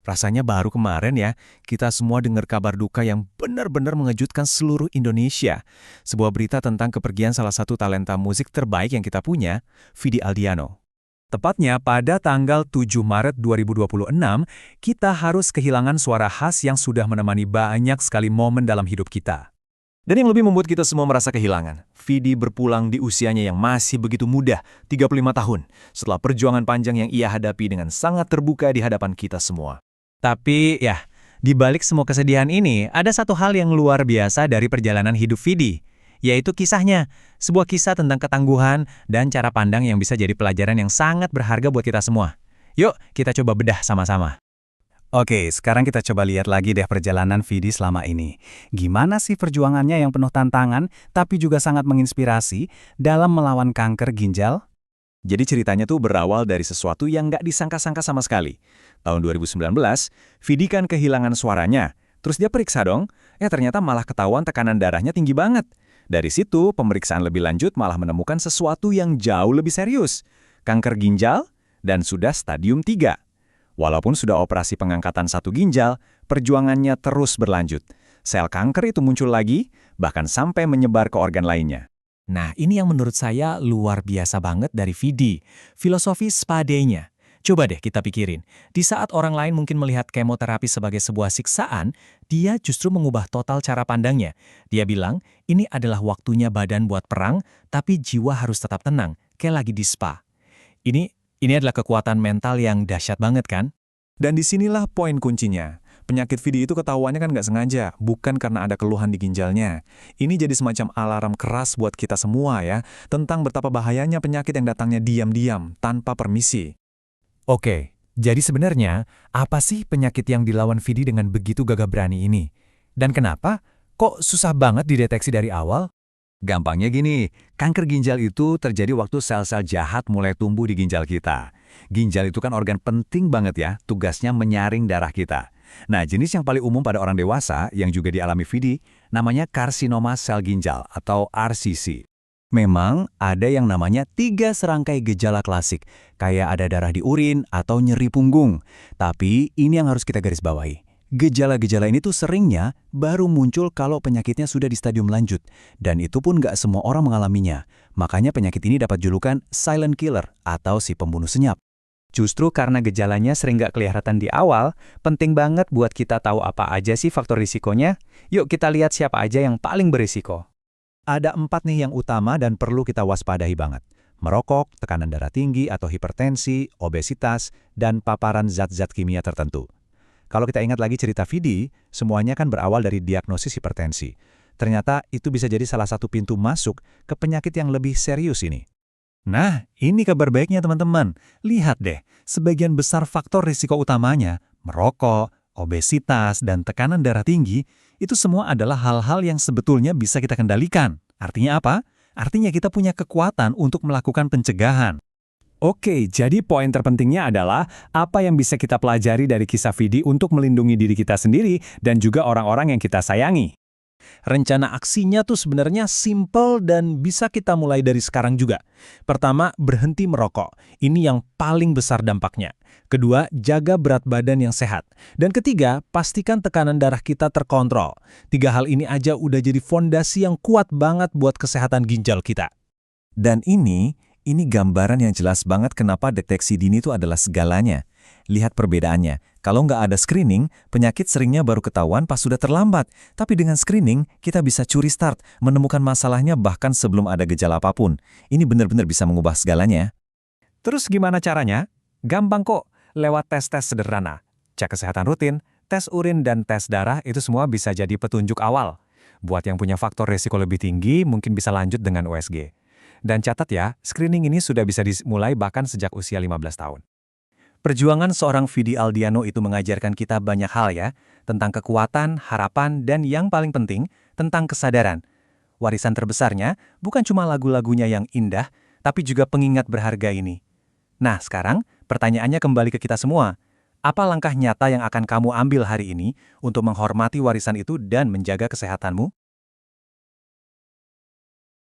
Rasanya baru kemarin ya, kita semua dengar kabar duka yang benar-benar mengejutkan seluruh Indonesia. Sebuah berita tentang kepergian salah satu talenta musik terbaik yang kita punya, Vidi Aldiano. Tepatnya pada tanggal 7 Maret 2026, kita harus kehilangan suara khas yang sudah menemani banyak sekali momen dalam hidup kita. Dan yang lebih membuat kita semua merasa kehilangan, Vidi berpulang di usianya yang masih begitu muda, 35 tahun, setelah perjuangan panjang yang ia hadapi dengan sangat terbuka di hadapan kita semua. Tapi ya, di balik semua kesedihan ini, ada satu hal yang luar biasa dari perjalanan hidup Vidi, yaitu kisahnya, sebuah kisah tentang ketangguhan dan cara pandang yang bisa jadi pelajaran yang sangat berharga buat kita semua. Yuk, kita coba bedah sama-sama. Oke, sekarang kita coba lihat lagi deh perjalanan Vidi selama ini. Gimana sih perjuangannya yang penuh tantangan, tapi juga sangat menginspirasi dalam melawan kanker ginjal? Jadi ceritanya tuh berawal dari sesuatu yang nggak disangka-sangka sama sekali. Tahun 2019, Vidi kan kehilangan suaranya. Terus dia periksa dong, ternyata malah ketahuan tekanan darahnya tinggi banget. Dari situ, pemeriksaan lebih lanjut malah menemukan sesuatu yang jauh lebih serius. Kanker ginjal dan sudah stadium 3. Walaupun sudah operasi pengangkatan satu ginjal, perjuangannya terus berlanjut. Sel kanker itu muncul lagi, bahkan sampai menyebar ke organ lainnya. Nah, ini yang menurut saya luar biasa banget dari Vidi. Filosofi spadenya. Coba deh kita pikirin. Di saat orang lain mungkin melihat kemoterapi sebagai sebuah siksaan, dia justru mengubah total cara pandangnya. Dia bilang, ini adalah waktunya badan buat perang, tapi jiwa harus tetap tenang, kayak lagi di spa. Ini adalah kekuatan mental yang dahsyat banget kan? Dan disinilah poin kuncinya. Penyakit Vidi itu ketahuannya kan nggak sengaja, bukan karena ada keluhan di ginjalnya. Ini jadi semacam alarm keras buat kita semua ya, tentang betapa bahayanya penyakit yang datangnya diam-diam, tanpa permisi. Oke, jadi sebenarnya, apa sih penyakit yang dilawan Vidi dengan begitu gagah berani ini? Dan kenapa? Kok susah banget dideteksi dari awal? Gampangnya gini, kanker ginjal itu terjadi waktu sel-sel jahat mulai tumbuh di ginjal kita. Ginjal itu kan organ penting banget ya, tugasnya menyaring darah kita. Nah, jenis yang paling umum pada orang dewasa yang juga dialami Vidi, namanya karsinoma sel ginjal atau RCC. Memang ada yang namanya 3 serangkai gejala klasik, kayak ada darah di urin atau nyeri punggung. Tapi ini yang harus kita garis bawahi. Gejala-gejala ini tuh seringnya baru muncul kalau penyakitnya sudah di stadium lanjut. Dan itu pun nggak semua orang mengalaminya. Makanya penyakit ini dapat julukan silent killer atau si pembunuh senyap. Justru karena gejalanya sering nggak kelihatan di awal, penting banget buat kita tahu apa aja sih faktor risikonya. Yuk kita lihat siapa aja yang paling berisiko. Ada 4 nih yang utama dan perlu kita waspadai banget. Merokok, tekanan darah tinggi atau hipertensi, obesitas, dan paparan zat-zat kimia tertentu. Kalau kita ingat lagi cerita Vidi, semuanya kan berawal dari diagnosis hipertensi. Ternyata itu bisa jadi salah satu pintu masuk ke penyakit yang lebih serius ini. Nah, ini kabar baiknya teman-teman. Lihat deh, sebagian besar faktor risiko utamanya, merokok, obesitas, dan tekanan darah tinggi, itu semua adalah hal-hal yang sebetulnya bisa kita kendalikan. Artinya apa? Artinya kita punya kekuatan untuk melakukan pencegahan. Oke, jadi poin terpentingnya adalah apa yang bisa kita pelajari dari kisah Vidi untuk melindungi diri kita sendiri dan juga orang-orang yang kita sayangi. Rencana aksinya tuh sebenarnya simple dan bisa kita mulai dari sekarang juga. Pertama, berhenti merokok. Ini yang paling besar dampaknya. Kedua, jaga berat badan yang sehat. Dan ketiga, pastikan tekanan darah kita terkontrol. 3 hal ini aja udah jadi fondasi yang kuat banget buat kesehatan ginjal kita. Dan ini gambaran yang jelas banget kenapa deteksi dini itu adalah segalanya. Lihat perbedaannya. Kalau nggak ada screening, penyakit seringnya baru ketahuan pas sudah terlambat. Tapi dengan screening, kita bisa curi start, menemukan masalahnya bahkan sebelum ada gejala apapun. Ini benar-benar bisa mengubah segalanya. Terus gimana caranya? Gampang kok, lewat tes-tes sederhana. Cek kesehatan rutin, tes urin dan tes darah itu semua bisa jadi petunjuk awal. Buat yang punya faktor risiko lebih tinggi, mungkin bisa lanjut dengan USG. Dan catat ya, screening ini sudah bisa dimulai bahkan sejak usia 15 tahun. Perjuangan seorang Vidi Aldiano itu mengajarkan kita banyak hal ya, tentang kekuatan, harapan, dan yang paling penting, tentang kesadaran. Warisan terbesarnya bukan cuma lagu-lagunya yang indah, tapi juga pengingat berharga ini. Nah, sekarang pertanyaannya kembali ke kita semua. Apa langkah nyata yang akan kamu ambil hari ini untuk menghormati warisan itu dan menjaga kesehatanmu?